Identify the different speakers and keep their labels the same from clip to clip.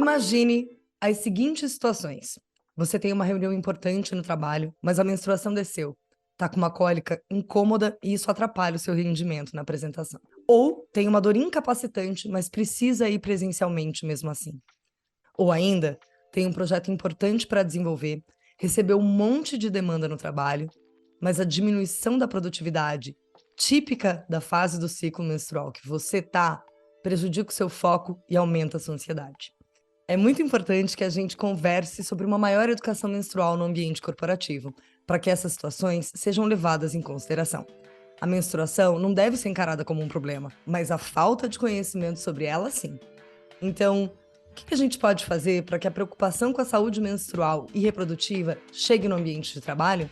Speaker 1: Imagine as seguintes situações. Você tem uma reunião importante no trabalho, mas a menstruação desceu. Tá com uma cólica incômoda e isso atrapalha o seu rendimento na apresentação. Ou tem uma dor incapacitante, mas precisa ir presencialmente mesmo assim. Ou ainda, tem um projeto importante para desenvolver, recebeu um monte de demanda no trabalho, mas a diminuição da produtividade, típica da fase do ciclo menstrual que você tá, prejudica o seu foco e aumenta a sua ansiedade. É muito importante que a gente converse sobre uma maior educação menstrual no ambiente corporativo, para que essas situações sejam levadas em consideração. A menstruação não deve ser encarada como um problema, mas a falta de conhecimento sobre ela, sim. Então, o que a gente pode fazer para que a preocupação com a saúde menstrual e reprodutiva chegue no ambiente de trabalho?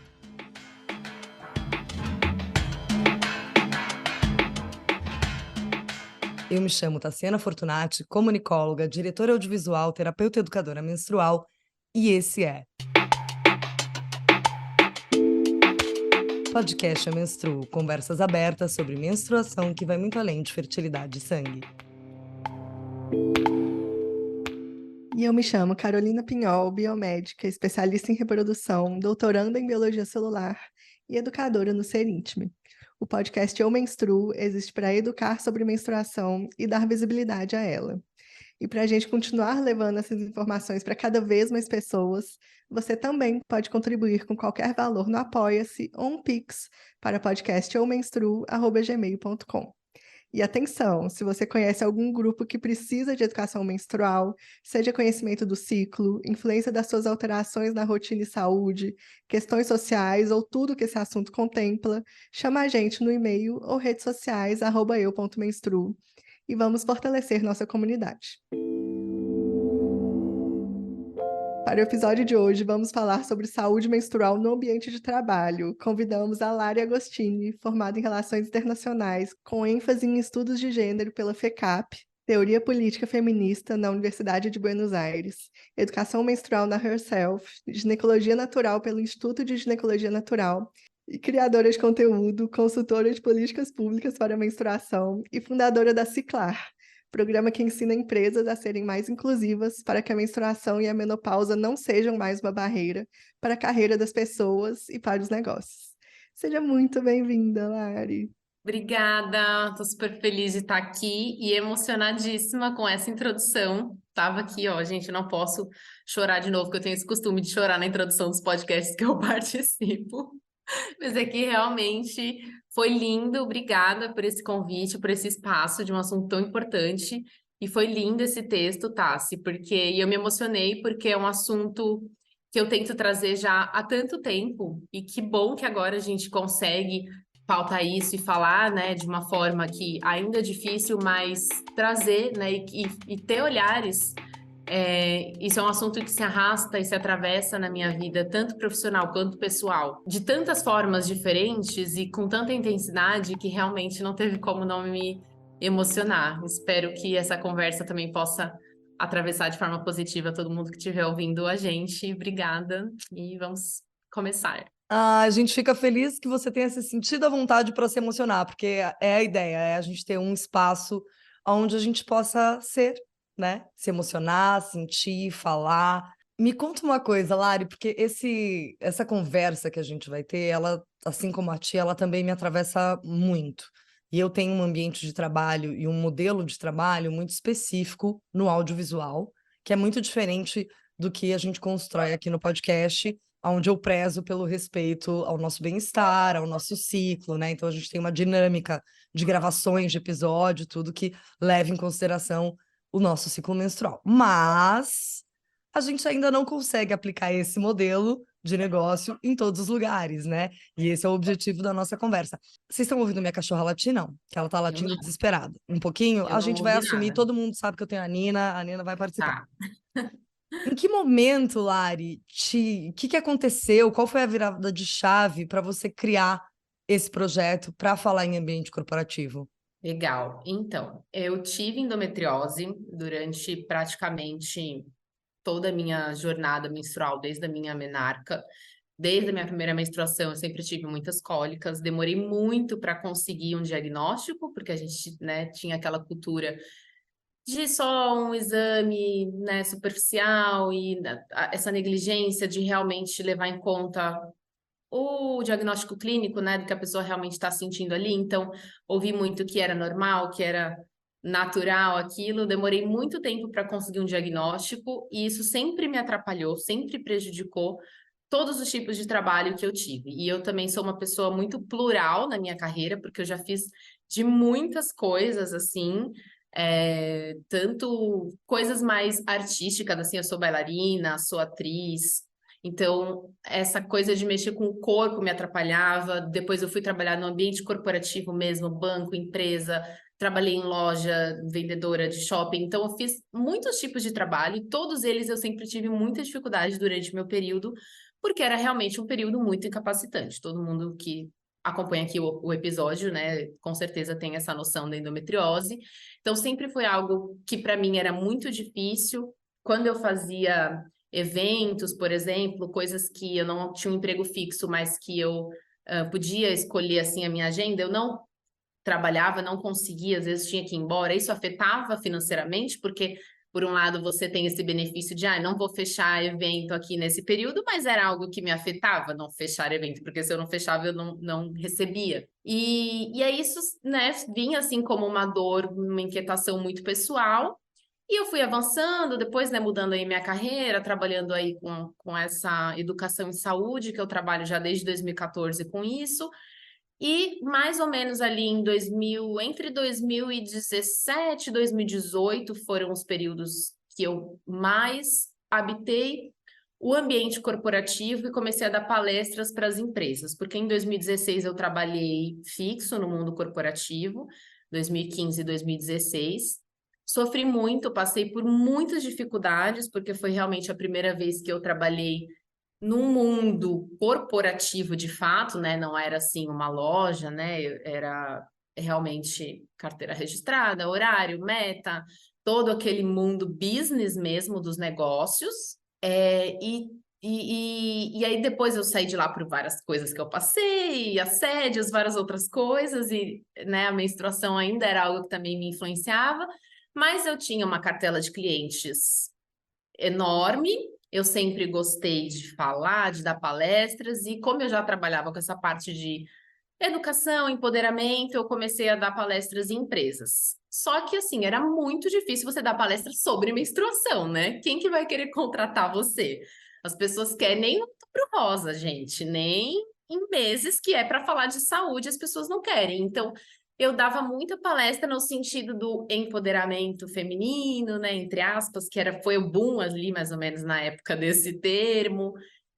Speaker 1: Eu me chamo Tassiana Fortunati, comunicóloga, diretora audiovisual, terapeuta educadora menstrual, e esse é Podcast Eu Menstruo, conversas abertas sobre menstruação que vai muito além de fertilidade e sangue.
Speaker 2: E eu me chamo Carolina Pinhol, biomédica, especialista em reprodução, doutoranda em biologia celular e educadora no Ser Íntime. O podcast Eu Menstruo existe para educar sobre menstruação e dar visibilidade a ela. E para a gente continuar levando essas informações para cada vez mais pessoas, você também pode contribuir com qualquer valor no Apoia-se ou um Pix para podcasteumenstruo@gmail.com. E atenção, se você conhece algum grupo que precisa de educação menstrual, seja conhecimento do ciclo, influência das suas alterações na rotina e saúde, questões sociais ou tudo que esse assunto contempla, chama a gente no e-mail ou redes sociais @eu.menstruo e vamos fortalecer nossa comunidade. Para o episódio de hoje, vamos falar sobre saúde menstrual no ambiente de trabalho. Convidamos a Lari Agostini, formada em Relações Internacionais, com ênfase em estudos de gênero pela FECAP, Teoria Política Feminista na Universidade de Buenos Aires, Educação Menstrual na Herself, Ginecologia Natural pelo Instituto de Ginecologia Natural, e criadora de conteúdo, consultora de políticas públicas para a menstruação e fundadora da Ciclar, programa que ensina empresas a serem mais inclusivas para que a menstruação e a menopausa não sejam mais uma barreira para a carreira das pessoas e para os negócios. Seja muito bem-vinda, Lari.
Speaker 3: Obrigada, estou super feliz de estar aqui e emocionadíssima com essa introdução. Tava aqui, ó, gente, não posso chorar de novo, porque eu tenho esse costume de chorar na introdução dos podcasts que eu participo. Mas é que realmente foi lindo, obrigada por esse convite, por esse espaço de um assunto tão importante. E foi lindo esse texto, Tassi, e eu me emocionei porque é um assunto que eu tento trazer já há tanto tempo. E que bom que agora a gente consegue pautar isso e falar, né, de uma forma que ainda é difícil, mas trazer, né, e ter olhares. Isso é um assunto que se arrasta e se atravessa na minha vida, tanto profissional quanto pessoal, de tantas formas diferentes e com tanta intensidade que realmente não teve como não me emocionar. Espero que essa conversa também possa atravessar de forma positiva todo mundo que estiver ouvindo a gente. Obrigada e vamos começar.
Speaker 1: A gente fica feliz que você tenha se sentido à vontade para se emocionar, porque é a ideia, é a gente ter um espaço onde a gente possa ser, né? Se emocionar, sentir, falar. Me conta uma coisa, Lari, porque essa conversa que a gente vai ter, ela, assim como a tia, ela também me atravessa muito. E eu tenho um ambiente de trabalho e um modelo de trabalho muito específico no audiovisual, que é muito diferente do que a gente constrói aqui no podcast, onde eu prezo pelo respeito ao nosso bem-estar, ao nosso ciclo, né? Então a gente tem uma dinâmica de gravações de episódio, tudo que leva em consideração o nosso ciclo menstrual. Mas a gente ainda não consegue aplicar esse modelo de negócio em todos os lugares, né? E esse é o objetivo da nossa conversa. Vocês estão ouvindo minha cachorra latir? Não, que ela tá latindo desesperada. Um pouquinho,
Speaker 3: Eu
Speaker 1: a
Speaker 3: não
Speaker 1: gente vai
Speaker 3: ouvi
Speaker 1: assumir,
Speaker 3: nada.
Speaker 1: todo mundo sabe que eu tenho a Nina vai participar.
Speaker 3: Tá.
Speaker 1: Em que momento, Lari, o que aconteceu? Qual foi a virada de chave para você criar esse projeto para falar em ambiente corporativo?
Speaker 3: Legal. Então, eu tive endometriose durante praticamente toda a minha jornada menstrual, desde a minha menarca, desde a minha primeira menstruação, eu sempre tive muitas cólicas. Demorei muito para conseguir um diagnóstico, porque a gente, né, tinha aquela cultura de só um exame, né, superficial e essa negligência de realmente levar em conta o diagnóstico clínico, né, do que a pessoa realmente está sentindo ali. Então, ouvi muito que era normal, que era natural aquilo. Demorei muito tempo para conseguir um diagnóstico e isso sempre me atrapalhou, sempre prejudicou todos os tipos de trabalho que eu tive. E eu também sou uma pessoa muito plural na minha carreira, porque eu já fiz de muitas coisas, assim, tanto coisas mais artísticas, assim, eu sou bailarina, sou atriz, então essa coisa de mexer com o corpo me atrapalhava. Depois eu fui trabalhar no ambiente corporativo mesmo, banco, empresa, trabalhei em loja, vendedora de shopping, então eu fiz muitos tipos de trabalho, e todos eles eu sempre tive muita dificuldade durante o meu período, porque era realmente um período muito incapacitante. Todo mundo que acompanha aqui o episódio, né, com certeza tem essa noção da endometriose. Então, sempre foi algo que para mim era muito difícil. Quando eu fazia eventos, por exemplo, coisas que eu não tinha um emprego fixo, mas que eu podia escolher assim a minha agenda, eu não trabalhava, não conseguia, às vezes tinha que ir embora. Isso afetava financeiramente, porque por um lado você tem esse benefício de, não vou fechar evento aqui nesse período, mas era algo que me afetava não fechar evento, porque se eu não fechava eu não recebia. E aí isso, né, vinha assim como uma dor, uma inquietação muito pessoal. E eu fui avançando, depois, né, mudando aí minha carreira, trabalhando aí com essa educação em saúde, que eu trabalho já desde 2014 com isso. E mais ou menos ali entre 2017 e 2018 foram os períodos que eu mais habitei o ambiente corporativo e comecei a dar palestras para as empresas, porque em 2016 eu trabalhei fixo no mundo corporativo, 2015 e 2016. Sofri muito, passei por muitas dificuldades, porque foi realmente a primeira vez que eu trabalhei num mundo corporativo de fato, né? Não era assim uma loja, né? Era realmente carteira registrada, horário, meta, todo aquele mundo business mesmo dos negócios. E aí depois eu saí de lá por várias coisas que eu passei, assédios, várias outras coisas, e né, a menstruação ainda era algo que também me influenciava, mas eu tinha uma cartela de clientes enorme. Eu sempre gostei de falar, de dar palestras, e como eu já trabalhava com essa parte de educação, empoderamento, eu comecei a dar palestras em empresas. Só que, assim, era muito difícil você dar palestra sobre menstruação, né? Quem que vai querer contratar você? As pessoas querem nem no Outubro Rosa, gente, nem em meses que é para falar de saúde, as pessoas não querem. Então, eu dava muita palestra no sentido do empoderamento feminino, né, entre aspas, foi o boom ali, mais ou menos, na época desse termo.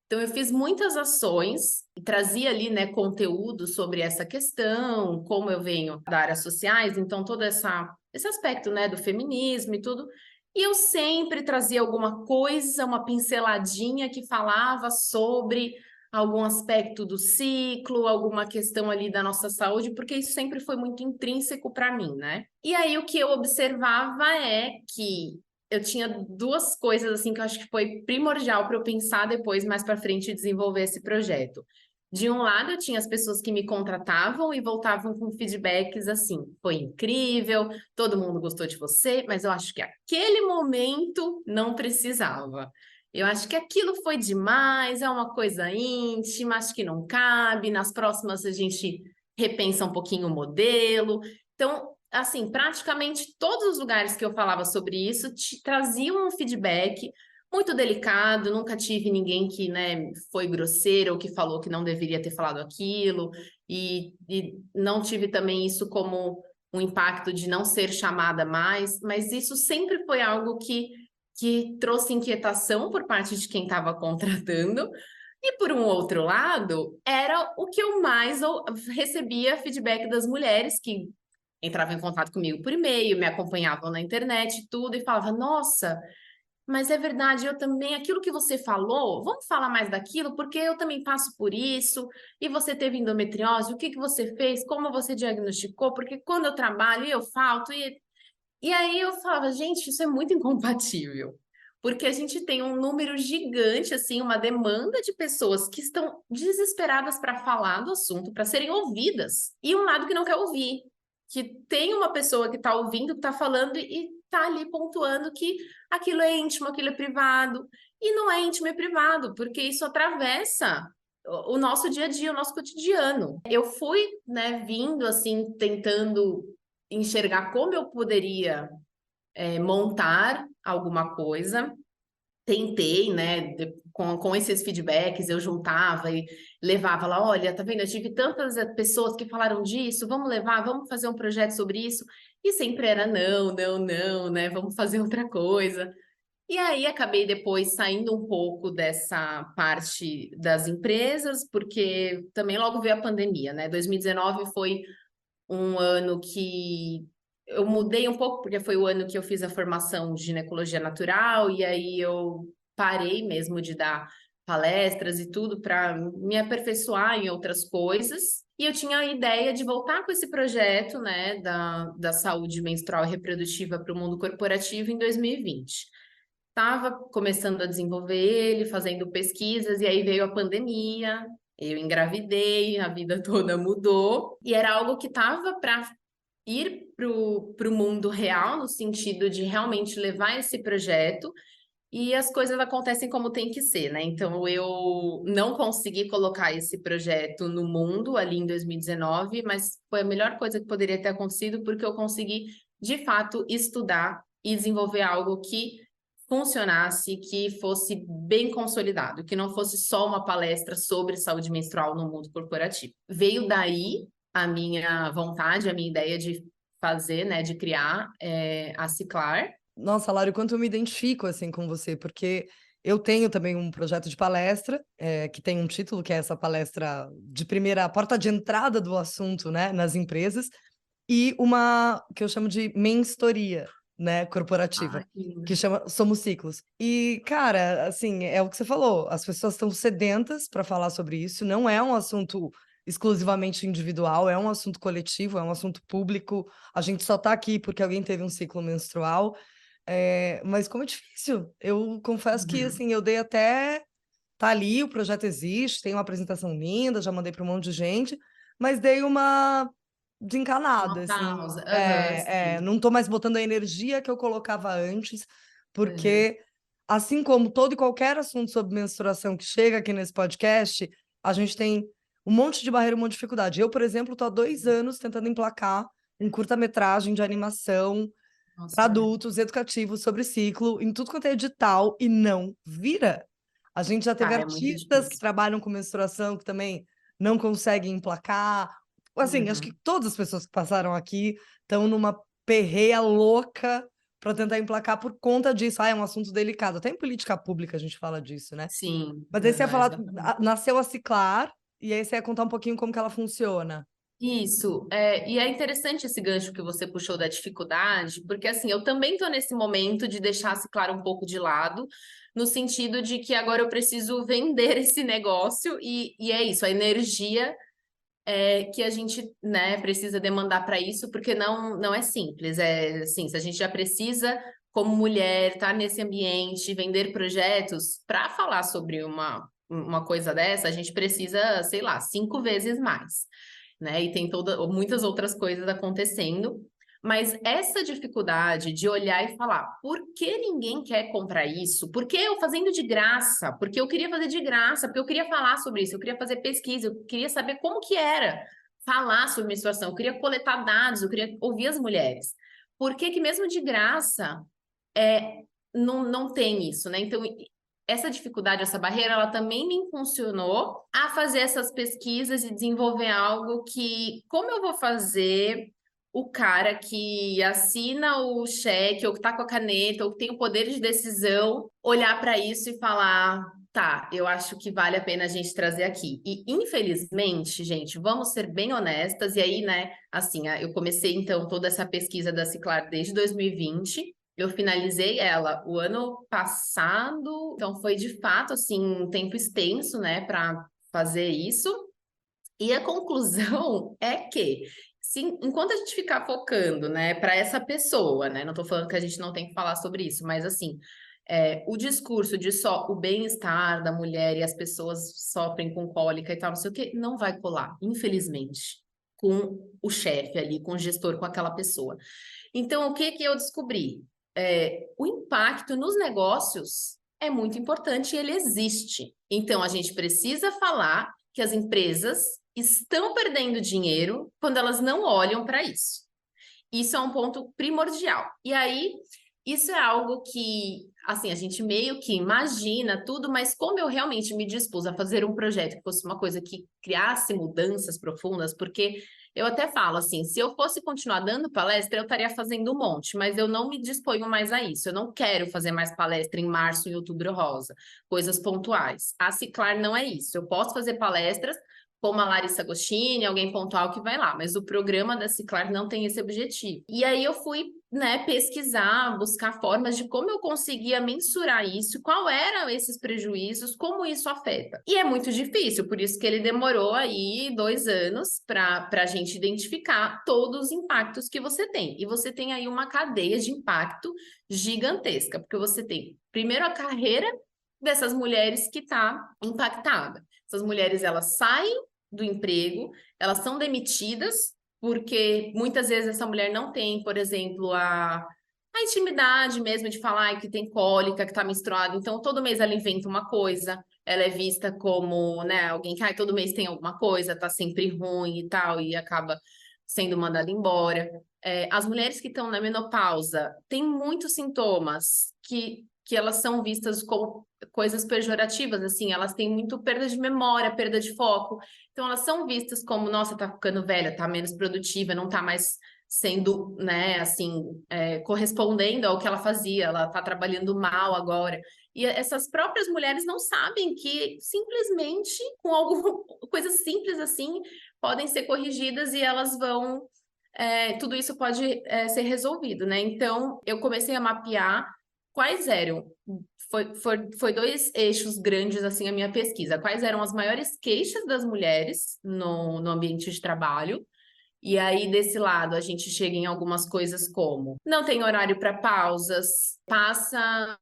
Speaker 3: Então, eu fiz muitas ações e trazia ali, né, conteúdo sobre essa questão, como eu venho da área sociais, então todo esse aspecto, né, do feminismo e tudo. E eu sempre trazia alguma coisa, uma pinceladinha que falava sobre algum aspecto do ciclo, alguma questão ali da nossa saúde, porque isso sempre foi muito intrínseco para mim, né? E aí o que eu observava é que eu tinha duas coisas assim que eu acho que foi primordial para eu pensar depois, mais para frente, desenvolver esse projeto. De um lado, eu tinha as pessoas que me contratavam e voltavam com feedbacks assim: foi incrível, todo mundo gostou de você, mas eu acho que aquele momento não precisava. Eu acho que aquilo foi demais, é uma coisa íntima, acho que não cabe. Nas próximas a gente repensa um pouquinho o modelo. Então, assim, praticamente todos os lugares que eu falava sobre isso te traziam um feedback muito delicado. Nunca tive ninguém que, né, foi grosseiro ou que falou que não deveria ter falado aquilo, e não tive também isso como um impacto de não ser chamada mais, mas isso sempre foi algo que trouxe inquietação por parte de quem estava contratando. E por um outro lado, era o que eu mais recebia feedback das mulheres que entravam em contato comigo por e-mail, me acompanhavam na internet, tudo, e falava: nossa, mas é verdade, eu também, aquilo que você falou, vamos falar mais daquilo, porque eu também passo por isso, e você teve endometriose, o que que você fez, como você diagnosticou, porque quando eu trabalho eu falto, e aí eu falava: gente, isso é muito incompatível, porque a gente tem um número gigante, assim, uma demanda de pessoas que estão desesperadas para falar do assunto, para serem ouvidas, e um lado que não quer ouvir, que tem uma pessoa que está ouvindo, que está falando, e tá ali pontuando que aquilo é íntimo, aquilo é privado. E não é íntimo e privado, porque isso atravessa o nosso dia a dia, o nosso cotidiano. Eu fui, né, vindo assim, tentando enxergar como eu poderia montar alguma coisa. Tentei, né, com esses feedbacks, eu juntava e levava lá, olha, tá vendo, eu tive tantas pessoas que falaram disso, vamos levar, vamos fazer um projeto sobre isso, e sempre era não, não, não, né, vamos fazer outra coisa. E aí acabei depois saindo um pouco dessa parte das empresas, porque também logo veio a pandemia, né, 2019 foi um ano que eu mudei um pouco, porque foi o ano que eu fiz a formação de ginecologia natural, e aí eu parei mesmo de dar palestras e tudo para me aperfeiçoar em outras coisas. E eu tinha a ideia de voltar com esse projeto, né, da saúde menstrual e reprodutiva para o mundo corporativo em 2020. Estava começando a desenvolver ele, fazendo pesquisas, e aí veio a pandemia, eu engravidei, a vida toda mudou, e era algo que estava para ir para o mundo real, no sentido de realmente levar esse projeto, e as coisas acontecem como tem que ser, né? Então eu não consegui colocar esse projeto no mundo ali em 2019, mas foi a melhor coisa que poderia ter acontecido, porque eu consegui, de fato, estudar e desenvolver algo que funcionasse, que fosse bem consolidado, que não fosse só uma palestra sobre saúde menstrual no mundo corporativo. Veio daí a minha vontade, a minha ideia de fazer, né, de criar a Ciclar.
Speaker 1: Nossa, Lário, quanto eu me identifico assim com você, porque eu tenho também um projeto de palestra, que tem um título, que é essa palestra de primeira, a porta de entrada do assunto, né, nas empresas, e uma que eu chamo de mentoria, né, corporativa, que chama Somos Ciclos. E, cara, assim, é o que você falou, as pessoas estão sedentas para falar sobre isso, não é um assunto exclusivamente individual, é um assunto coletivo, é um assunto público, a gente só está aqui porque alguém teve um ciclo menstrual. Mas como é difícil, eu confesso que, assim, eu dei até... Tá ali, o projeto existe, tem uma apresentação linda, já mandei para um monte de gente, mas dei uma desencanada,
Speaker 3: Uma
Speaker 1: assim.
Speaker 3: pausa. Aham, sim.
Speaker 1: Não tô mais botando a energia que eu colocava antes,
Speaker 3: Aham.
Speaker 1: porque, assim como todo e qualquer assunto sobre menstruação que chega aqui nesse podcast, a gente tem um monte de barreira, um monte de dificuldade. Eu, por exemplo, tô há 2 anos tentando emplacar um curta-metragem de animação para
Speaker 3: Nossa, olha.
Speaker 1: adultos, educativo, sobre ciclo, em tudo quanto é edital, e não vira. A gente já teve
Speaker 3: Cara, é muito
Speaker 1: artistas que
Speaker 3: difícil.
Speaker 1: trabalham com menstruação que também não conseguem emplacar. Assim, acho que
Speaker 3: Uhum.
Speaker 1: todas as pessoas que passaram aqui estão numa perreia louca para tentar emplacar por conta disso. Ah, é um assunto delicado. Até em política pública a gente fala disso, né?
Speaker 3: Sim,
Speaker 1: Mas aí você ia
Speaker 3: aham,
Speaker 1: falar,
Speaker 3: exatamente.
Speaker 1: nasceu a Ciclar, e aí você ia contar um pouquinho como que ela funciona.
Speaker 3: Isso, e é interessante esse gancho que você puxou da dificuldade, porque assim, eu também estou nesse momento de deixar se claro um pouco de lado, no sentido de que agora eu preciso vender esse negócio, e é isso, a energia que a gente, né, precisa demandar para isso, porque não é simples, é assim, se a gente já precisa, como mulher, estar nesse ambiente, vender projetos, para falar sobre uma coisa dessa, a gente precisa, sei lá, 5 vezes mais, né? E tem muitas outras coisas acontecendo. Mas essa dificuldade de olhar e falar, por que ninguém quer comprar isso? Por que eu fazendo de graça? Porque eu queria fazer de graça, porque eu queria falar sobre isso, eu queria fazer pesquisa, eu queria saber como que era falar sobre menstruação, eu queria coletar dados, eu queria ouvir as mulheres. Por que que mesmo de graça não tem isso, né? Então, essa dificuldade, essa barreira, ela também me impulsionou a fazer essas pesquisas e desenvolver algo que, como eu vou fazer o cara que assina o cheque, ou que tá com a caneta, ou que tem o poder de decisão, olhar para isso e falar, tá, eu acho que vale a pena a gente trazer aqui. E, infelizmente, gente, vamos ser bem honestas, e aí, né, assim, eu comecei, então, toda essa pesquisa da Ciclar desde 2020, eu finalizei ela o ano passado, então foi de fato assim um tempo extenso, né, para fazer isso. E a conclusão é que enquanto a gente ficar focando, né, para essa pessoa, né, não estou falando que a gente não tem que falar sobre isso, mas assim, o discurso de só o bem-estar da mulher e as pessoas sofrem com cólica e tal, não sei o que, não vai colar, infelizmente, com o chefe ali, com o gestor, com aquela pessoa. Então, o que que eu descobri? o impacto nos negócios é muito importante e ele existe. Então, a gente precisa falar que as empresas estão perdendo dinheiro quando elas não olham para isso. Isso é um ponto primordial. E aí, isso é algo que, assim, a gente meio que imagina tudo, mas como eu realmente me dispus a fazer um projeto que fosse uma coisa que criasse mudanças profundas, porque eu até falo assim, se eu fosse continuar dando palestra, eu estaria fazendo um monte, mas eu não me disponho mais a isso. Eu não quero fazer mais palestra em março e outubro rosa, coisas pontuais. A Ciclar não é isso. Eu posso fazer palestras como a Larissa Agostini, alguém pontual que vai lá, mas o programa da Ciclar não tem esse objetivo. E aí eu fui, né, pesquisar, buscar formas de como eu conseguia mensurar isso, qual eram esses prejuízos, como isso afeta. E é muito difícil, por isso que ele demorou aí 2 anos para a gente identificar todos os impactos que você tem. E você tem aí uma cadeia de impacto gigantesca, porque você tem, primeiro, a carreira dessas mulheres que está impactada. Essas mulheres, elas saem do emprego, elas são demitidas, porque muitas vezes essa mulher não tem, por exemplo, a intimidade mesmo de falar que tem cólica, que está menstruada. Então, todo mês ela inventa uma coisa, ela é vista como, né, alguém que todo mês tem alguma coisa, tá sempre ruim e tal, e acaba sendo mandada embora. As mulheres que estão na menopausa têm muitos sintomas que elas são vistas como coisas pejorativas, assim, elas têm muito perda de memória, perda de foco. Então, elas são vistas como, nossa, tá ficando velha, tá menos produtiva, não tá mais sendo, né, assim, correspondendo ao que ela fazia, ela tá trabalhando mal agora. E essas próprias mulheres não sabem que simplesmente, com coisas simples assim, podem ser corrigidas e elas vão... tudo isso pode ser resolvido, né? Então, eu comecei a mapear quais eram, foi 2 eixos grandes, assim, a minha pesquisa. Quais eram as maiores queixas das mulheres no ambiente de trabalho? E aí, desse lado, a gente chega em algumas coisas como não tem horário para pausas, passa,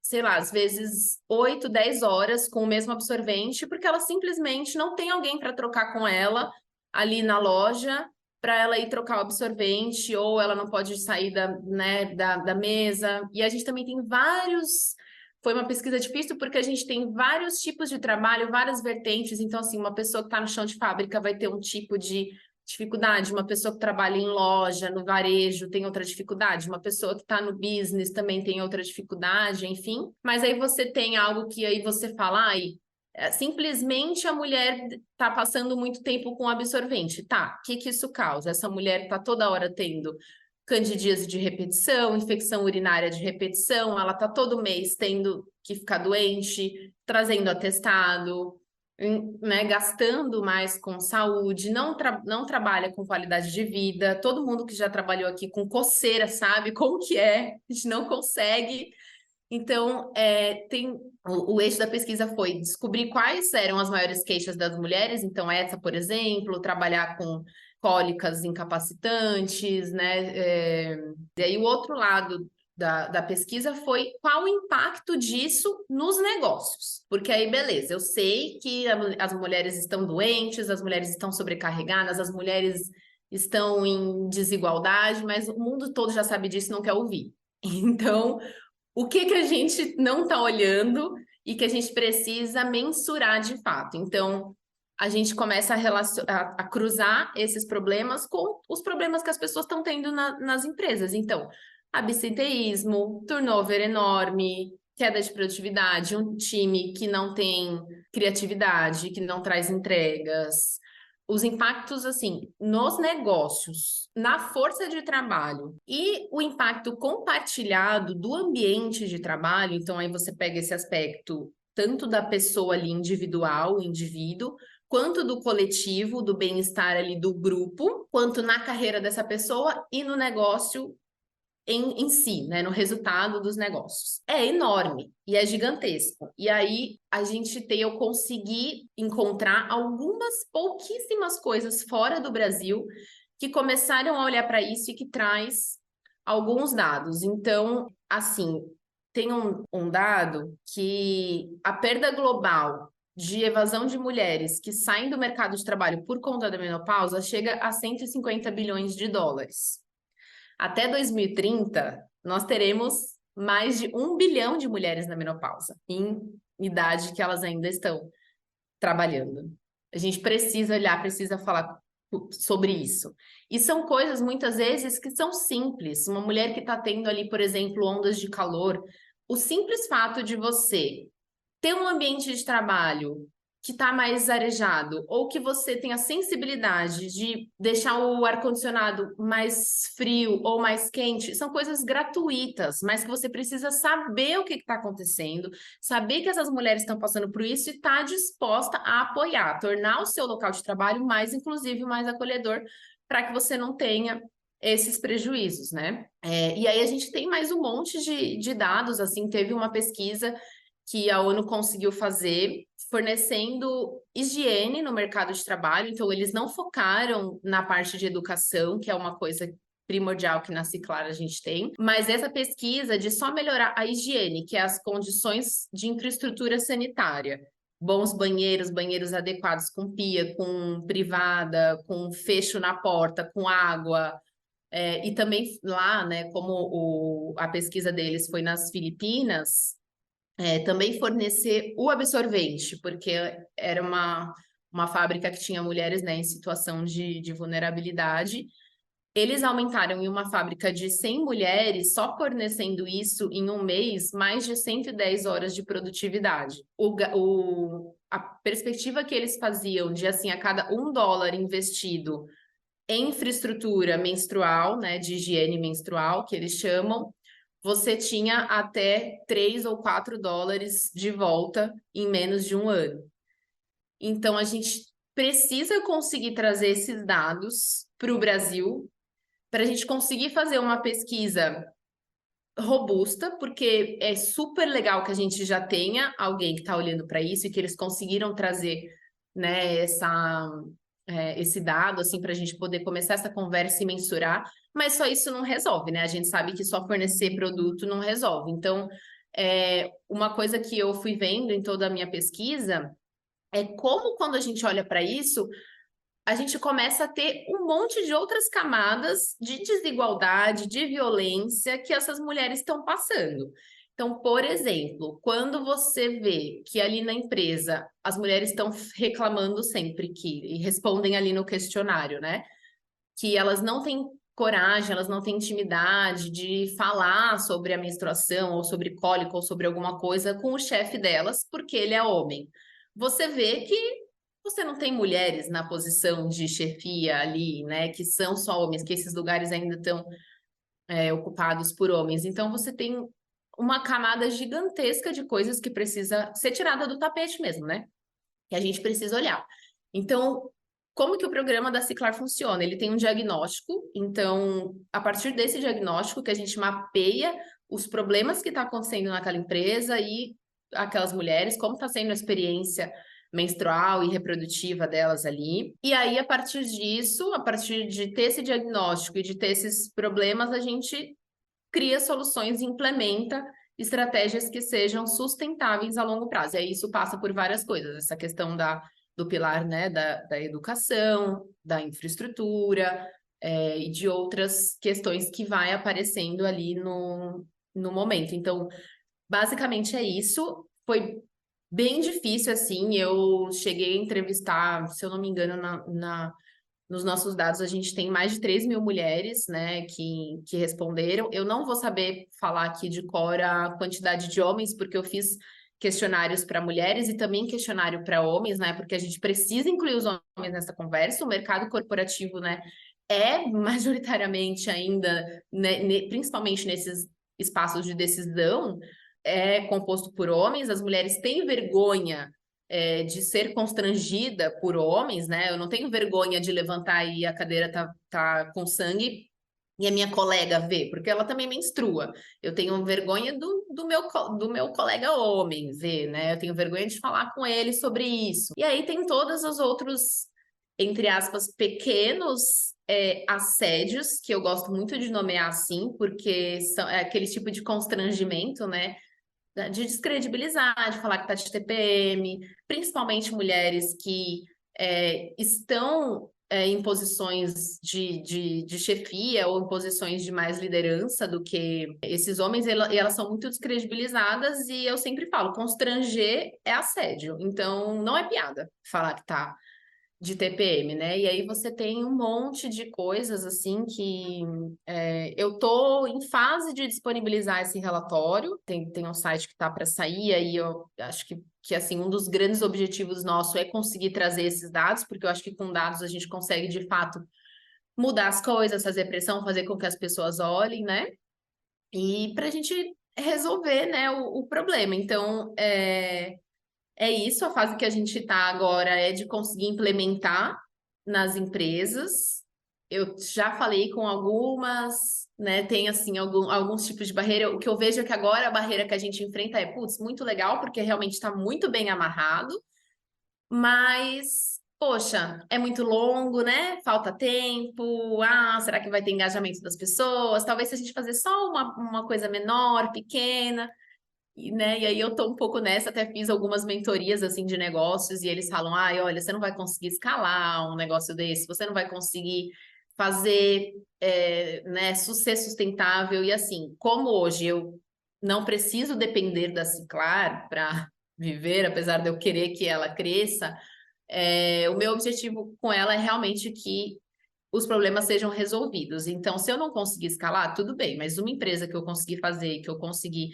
Speaker 3: sei lá, às vezes 8, 10 horas com o mesmo absorvente, porque ela simplesmente não tem alguém para trocar com ela ali na loja, para ela ir trocar o absorvente, ou ela não pode sair da mesa. E a gente também tem vários. Foi uma pesquisa difícil porque a gente tem vários tipos de trabalho, várias vertentes. Então, assim, uma pessoa que está no chão de fábrica vai ter um tipo de dificuldade, uma pessoa que trabalha em loja, no varejo, tem outra dificuldade, uma pessoa que está no business também tem outra dificuldade, enfim. Mas aí você tem algo que aí você fala, simplesmente a mulher está passando muito tempo com absorvente. Tá, o que isso causa? Essa mulher está toda hora tendo candidíase de repetição, infecção urinária de repetição, ela está todo mês tendo que ficar doente, trazendo atestado, né, gastando mais com saúde, não trabalha com qualidade de vida. Todo mundo que já trabalhou aqui com coceira sabe como que é, a gente não consegue. Então, o eixo da pesquisa foi descobrir quais eram as maiores queixas das mulheres. Então, essa, por exemplo, trabalhar com cólicas incapacitantes, né? E aí, o outro lado da pesquisa foi qual o impacto disso nos negócios. Porque aí, beleza, eu sei que as mulheres estão doentes, as mulheres estão sobrecarregadas, as mulheres estão em desigualdade, mas o mundo todo já sabe disso e não quer ouvir. Então, o que a gente não está olhando e que a gente precisa mensurar de fato. Então, a gente começa a cruzar esses problemas com os problemas que as pessoas estão tendo nas empresas. Então, absenteísmo, turnover enorme, queda de produtividade, um time que não tem criatividade, que não traz entregas, os impactos, assim, nos negócios, na força de trabalho e o impacto compartilhado do ambiente de trabalho. Então, aí você pega esse aspecto tanto da pessoa ali individual, o indivíduo, quanto do coletivo, do bem-estar ali do grupo, quanto na carreira dessa pessoa e no negócio em si, né, no resultado dos negócios. É enorme e é gigantesco. E aí eu consegui encontrar algumas pouquíssimas coisas fora do Brasil que começaram a olhar para isso e que traz alguns dados. Então, assim, tem um dado que a perda global de evasão de mulheres que saem do mercado de trabalho por conta da menopausa chega a 150 bilhões de dólares. Até 2030, nós teremos mais de 1 bilhão de mulheres na menopausa, em idade que elas ainda estão trabalhando. A gente precisa olhar, precisa falar sobre isso. E são coisas, muitas vezes, que são simples. Uma mulher que está tendo ali, por exemplo, ondas de calor, o simples fato de você ter um ambiente de trabalho que está mais arejado, ou que você tem a sensibilidade de deixar o ar-condicionado mais frio ou mais quente, são coisas gratuitas, mas que você precisa saber o que está acontecendo, saber que essas mulheres estão passando por isso e estar tá disposta a apoiar, tornar o seu local de trabalho mais inclusivo, mais acolhedor, para que você não tenha esses prejuízos, né? E aí a gente tem mais um monte de dados, assim, teve uma pesquisa que a ONU conseguiu fazer, fornecendo higiene no mercado de trabalho. Então, eles não focaram na parte de educação, que é uma coisa primordial que na Ciclar a gente tem, mas essa pesquisa de só melhorar a higiene, que é as condições de infraestrutura sanitária, bons banheiros, banheiros adequados com pia, com privada, com fecho na porta, com água, e também lá, né, como a pesquisa deles foi nas Filipinas, também fornecer o absorvente, porque era uma fábrica que tinha mulheres, né, em situação de vulnerabilidade. Eles aumentaram em uma fábrica de 100 mulheres, só fornecendo isso em um mês, mais de 110 horas de produtividade. A perspectiva que eles faziam de, assim, a cada $1 investido em infraestrutura menstrual, né, de higiene menstrual, que eles chamam, você tinha até 3 ou 4 dólares de volta em menos de um ano. Então, a gente precisa conseguir trazer esses dados para o Brasil, para a gente conseguir fazer uma pesquisa robusta, porque é super legal que a gente já tenha alguém que está olhando para isso e que eles conseguiram trazer, né, esse dado, assim, para a gente poder começar essa conversa e mensurar, mas só isso não resolve, né? A gente sabe que só fornecer produto não resolve. Então, uma coisa que eu fui vendo em toda a minha pesquisa é como, quando a gente olha para isso, a gente começa a ter um monte de outras camadas de desigualdade, de violência que essas mulheres estão passando. Então, por exemplo, quando você vê que ali na empresa as mulheres estão reclamando sempre e respondem ali no questionário, né? Que elas não têm coragem, elas não têm intimidade de falar sobre a menstruação, ou sobre cólica, ou sobre alguma coisa com o chefe delas, porque ele é homem. Você vê que você não tem mulheres na posição de chefia ali, né? Que são só homens, que esses lugares ainda estão ocupados por homens. Então, você tem uma camada gigantesca de coisas que precisa ser tirada do tapete mesmo, né? Que a gente precisa olhar. Então, como que o programa da Ciclar funciona? Ele tem um diagnóstico, então, a partir desse diagnóstico que a gente mapeia os problemas que estão acontecendo naquela empresa e aquelas mulheres, como está sendo a experiência menstrual e reprodutiva delas ali. E aí, a partir disso, a partir de ter esse diagnóstico e de ter esses problemas, a gente cria soluções e implementa estratégias que sejam sustentáveis a longo prazo. E aí isso passa por várias coisas, essa questão do pilar, né, da educação, da infraestrutura, e de outras questões que vai aparecendo ali no momento. Então, basicamente é isso. Foi bem difícil, assim, eu cheguei a entrevistar, se eu não me engano, nos nossos dados, a gente tem mais de 3 mil mulheres, né, que responderam. Eu não vou saber falar aqui de cor a quantidade de homens, porque eu fiz questionários para mulheres e também questionário para homens, né, porque a gente precisa incluir os homens nessa conversa. O mercado corporativo, né, é majoritariamente ainda, né, principalmente nesses espaços de decisão, é composto por homens. As mulheres têm vergonha de ser constrangida por homens, né? Eu não tenho vergonha de levantar e a cadeira tá com sangue e a minha colega vê, porque ela também menstrua. Eu tenho vergonha do meu colega homem ver, né? Eu tenho vergonha de falar com ele sobre isso. E aí tem todos os outros, entre aspas, pequenos assédios, que eu gosto muito de nomear assim, porque são aquele tipo de constrangimento, né? De descredibilizar, de falar que tá de TPM, principalmente mulheres que estão em posições de chefia ou em posições de mais liderança do que esses homens, e elas são muito descredibilizadas, e eu sempre falo, constranger é assédio, então não é piada falar que tá de TPM, né? E aí você tem um monte de coisas assim que eu tô em fase de disponibilizar esse relatório. Tem um site que tá para sair, aí eu acho que assim, um dos grandes objetivos nosso é conseguir trazer esses dados, porque eu acho que com dados a gente consegue de fato mudar as coisas, fazer pressão, fazer com que as pessoas olhem, né? E para a gente resolver, né, o problema. Então, é isso, a fase que a gente está agora é de conseguir implementar nas empresas. Eu já falei com algumas, né? Tem assim alguns tipos de barreira. O que eu vejo é que agora a barreira que a gente enfrenta é, putz, muito legal, porque realmente está muito bem amarrado, mas, poxa, é muito longo, né? Falta tempo. Ah, será que vai ter engajamento das pessoas? Talvez se a gente fazer só uma coisa menor, pequena. E aí eu tô um pouco nessa, até fiz algumas mentorias assim de negócios e eles falam: "Ai, olha, você não vai conseguir escalar um negócio desse, você não vai conseguir fazer, né, ser sustentável". E assim, como hoje eu não preciso depender da Ciclar para viver, apesar de eu querer que ela cresça, o meu objetivo com ela é realmente que os problemas sejam resolvidos. Então, se eu não conseguir escalar, tudo bem, mas uma empresa que eu conseguir fazer, que eu conseguir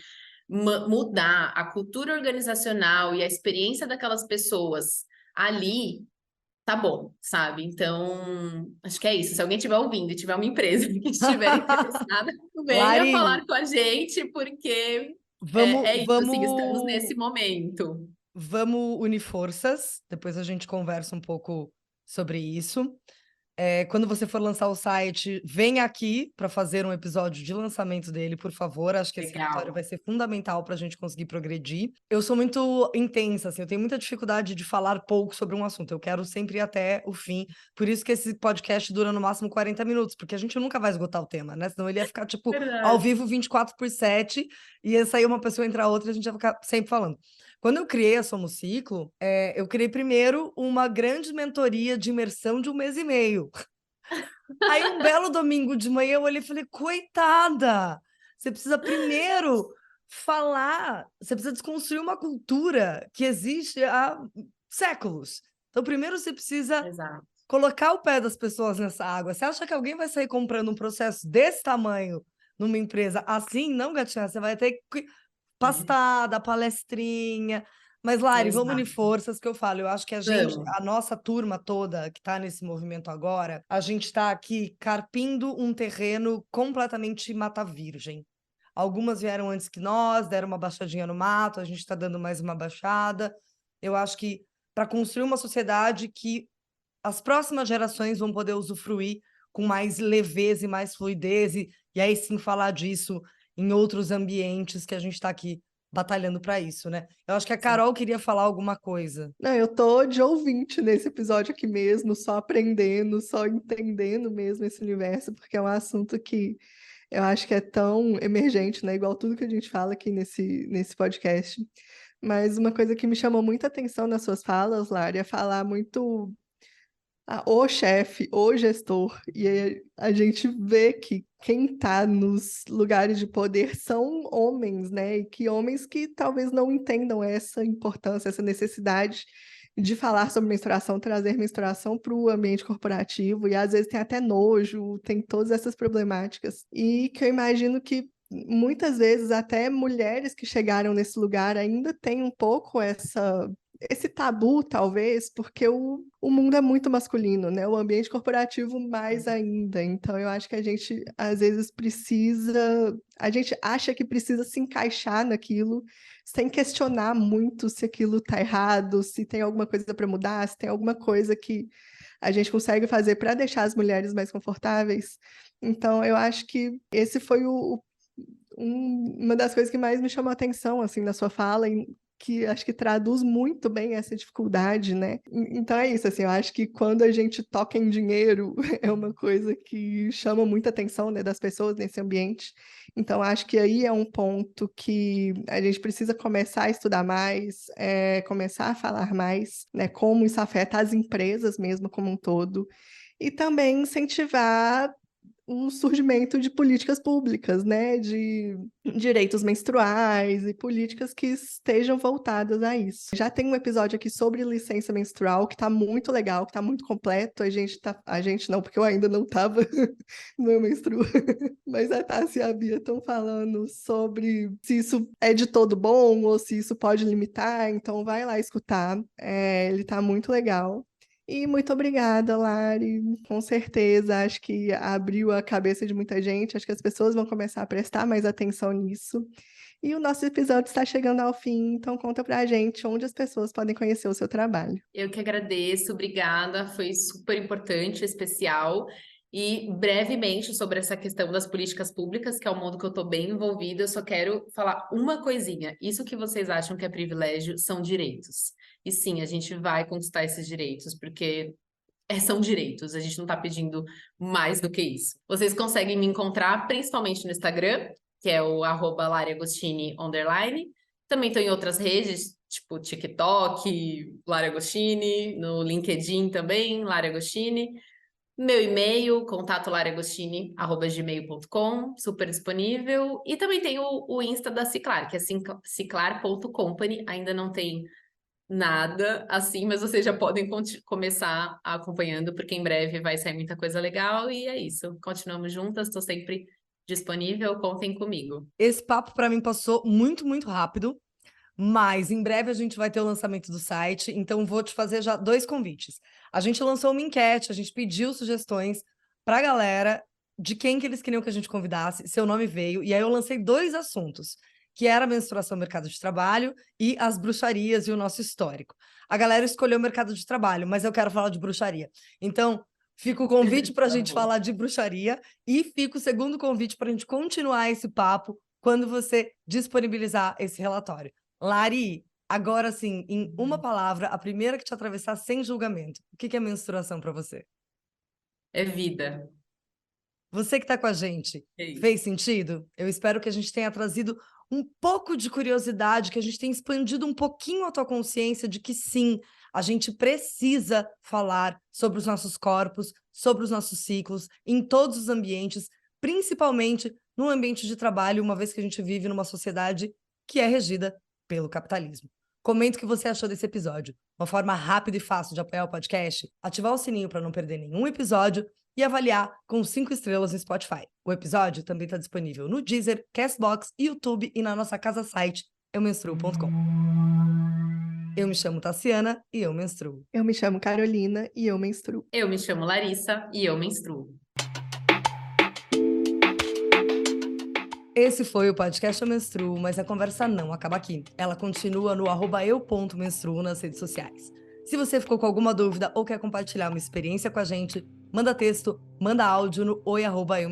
Speaker 3: mudar a cultura organizacional e a experiência daquelas pessoas ali, tá bom, sabe? Então, acho que é isso. Se alguém estiver ouvindo e tiver uma empresa que estiver interessada, venha
Speaker 1: Lari,
Speaker 3: falar com a gente, porque
Speaker 1: vamos,
Speaker 3: é isso, assim, estamos
Speaker 1: vamos,
Speaker 3: nesse momento.
Speaker 1: vamos unir forças. Depois a gente conversa um pouco sobre isso. Quando você for lançar o site, vem aqui para fazer um episódio de lançamento dele, por favor. Acho que esse relatório vai
Speaker 3: Legal.
Speaker 1: ser fundamental para a gente conseguir progredir. Eu sou muito intensa, assim, eu tenho muita dificuldade de falar pouco sobre um assunto. Eu quero sempre ir até o fim. Por isso que esse podcast dura no máximo 40 minutos, porque a gente nunca vai esgotar o tema, né? Senão ele ia ficar, tipo, ao
Speaker 3: Verdade.
Speaker 1: vivo 24/7, ia sair uma pessoa, entrar outra, e a gente ia ficar sempre falando. Quando eu criei a Somos Ciclo, eu criei primeiro uma grande mentoria de imersão de 1 mês e meio. Aí um belo domingo de manhã eu olhei e falei: "Coitada, você precisa primeiro falar, você precisa desconstruir uma cultura que existe há séculos. Então primeiro você precisa
Speaker 3: Exato.
Speaker 1: colocar o pé das pessoas nessa água. Você acha que alguém vai sair comprando um processo desse tamanho numa empresa assim? Não, gatinha, você vai ter que
Speaker 3: É,
Speaker 1: pastada, palestrinha. Mas, Lari, vamos unir
Speaker 3: exato.
Speaker 1: forças, que eu falo, eu acho que
Speaker 3: Vamos.
Speaker 1: a nossa turma toda que está nesse movimento agora, a gente está aqui carpindo um terreno completamente mata virgem. Algumas vieram antes que nós, deram uma baixadinha no mato, a gente está dando mais uma baixada. Eu acho que para construir uma sociedade que as próximas gerações vão poder usufruir com mais leveza e mais fluidez, e aí sim falar disso em outros ambientes que a gente está aqui batalhando para isso, né? Eu acho que a Carol queria falar alguma coisa.
Speaker 2: Não, eu tô de ouvinte nesse episódio aqui mesmo, só aprendendo, só entendendo mesmo esse universo, porque é um assunto que eu acho que é tão emergente, né? Igual tudo que a gente fala aqui nesse podcast. Mas uma coisa que me chamou muita atenção nas suas falas, Lara, é falar muito o chefe, o gestor. E aí a gente vê que quem está nos lugares de poder são homens, né? E que homens que talvez não entendam essa importância, essa necessidade de falar sobre menstruação, trazer menstruação para o ambiente corporativo, e às vezes tem até nojo, tem todas essas problemáticas. E que eu imagino que muitas vezes até mulheres que chegaram nesse lugar ainda têm um pouco esse tabu, talvez, porque o mundo é muito masculino, né? O ambiente corporativo mais ainda. Então, eu acho que a gente, às vezes, precisa. A gente acha que precisa se encaixar naquilo, sem questionar muito se aquilo está errado, se tem alguma coisa para mudar, se tem alguma coisa que a gente consegue fazer para deixar as mulheres mais confortáveis. Então, eu acho que esse foi uma das coisas que mais me chamou a atenção, assim, na sua fala, que acho que traduz muito bem essa dificuldade, né? Então é isso, assim, eu acho que quando a gente toca em dinheiro é uma coisa que chama muita atenção, né, das pessoas nesse ambiente. Então acho que aí é um ponto que a gente precisa começar a estudar mais, começar a falar mais, né, como isso afeta as empresas mesmo como um todo. E também incentivar o surgimento de políticas públicas, né, de direitos menstruais e políticas que estejam voltadas a isso. Já tem um episódio aqui sobre licença menstrual que está muito legal, que está muito completo. A gente não, porque eu ainda não estava no meu menstruo, mas a Tássia e a Bia estão falando sobre se isso é de todo bom ou se isso pode limitar, então vai lá escutar. Ele está muito legal. E muito obrigada, Lari. Com certeza, acho que abriu a cabeça de muita gente. Acho que as pessoas vão começar a prestar mais atenção nisso. E o nosso episódio está chegando ao fim, então conta pra gente onde as pessoas podem conhecer o seu trabalho.
Speaker 3: Eu que agradeço, obrigada, foi super importante, especial. E brevemente sobre essa questão das políticas públicas, que é um mundo que eu estou bem envolvida, eu só quero falar uma coisinha. Isso que vocês acham que é privilégio são direitos. E sim, a gente vai conquistar esses direitos, porque são direitos, a gente não está pedindo mais do que isso. Vocês conseguem me encontrar principalmente no Instagram, que é o @lariagostini_. Também estou em outras redes, tipo TikTok, Lara Agostini, no LinkedIn também, Lara Agostini. Meu e-mail, contato.lariagostini@gmail.com, super disponível. E também tem o Insta da Ciclar, que é ciclar.company, ainda não tem nada assim, mas vocês já podem começar acompanhando, porque em breve vai sair muita coisa legal. E é isso, continuamos juntas, estou sempre disponível, contem comigo.
Speaker 1: Esse papo para mim passou muito, muito rápido, mas em breve a gente vai ter o lançamento do site, então vou te fazer já 2 convites. A gente lançou uma enquete, a gente pediu sugestões para a galera de quem que eles queriam que a gente convidasse, seu nome veio, e aí eu lancei 2 assuntos, que era a menstruação, mercado de trabalho e as bruxarias e o nosso histórico. A galera escolheu o mercado de trabalho, mas eu quero falar de bruxaria. Então, fica o convite para a
Speaker 3: Tá
Speaker 1: gente
Speaker 3: bom.
Speaker 1: falar de bruxaria e fica o segundo convite para a gente continuar esse papo quando você disponibilizar esse relatório. Lari, agora sim, em uma palavra, a primeira que te atravessar sem julgamento. O que é menstruação para você?
Speaker 3: É vida.
Speaker 1: Você que está com a gente,
Speaker 3: É isso.
Speaker 1: fez sentido? Eu espero que a gente tenha trazido um pouco de curiosidade, que a gente tenha expandido um pouquinho a tua consciência de que sim, a gente precisa falar sobre os nossos corpos, sobre os nossos ciclos, em todos os ambientes, principalmente no ambiente de trabalho, uma vez que a gente vive numa sociedade que é regida pelo capitalismo. Comenta o que você achou desse episódio. Uma forma rápida e fácil de apoiar o podcast, ativar o sininho para não perder nenhum episódio e avaliar com 5 estrelas no Spotify. O episódio também está disponível no Deezer, Castbox, YouTube e na nossa casa site, eumenstruo.com. Eu me chamo Tassiana e eu menstruo.
Speaker 2: Eu me chamo Carolina e eu menstruo.
Speaker 3: Eu me chamo Larissa e eu menstruo.
Speaker 1: Esse foi o podcast Eu Menstruo, mas a conversa não acaba aqui. Ela continua no @eu.menstruo nas redes sociais. Se você ficou com alguma dúvida ou quer compartilhar uma experiência com a gente, manda texto, manda áudio no oi@eumenstruo.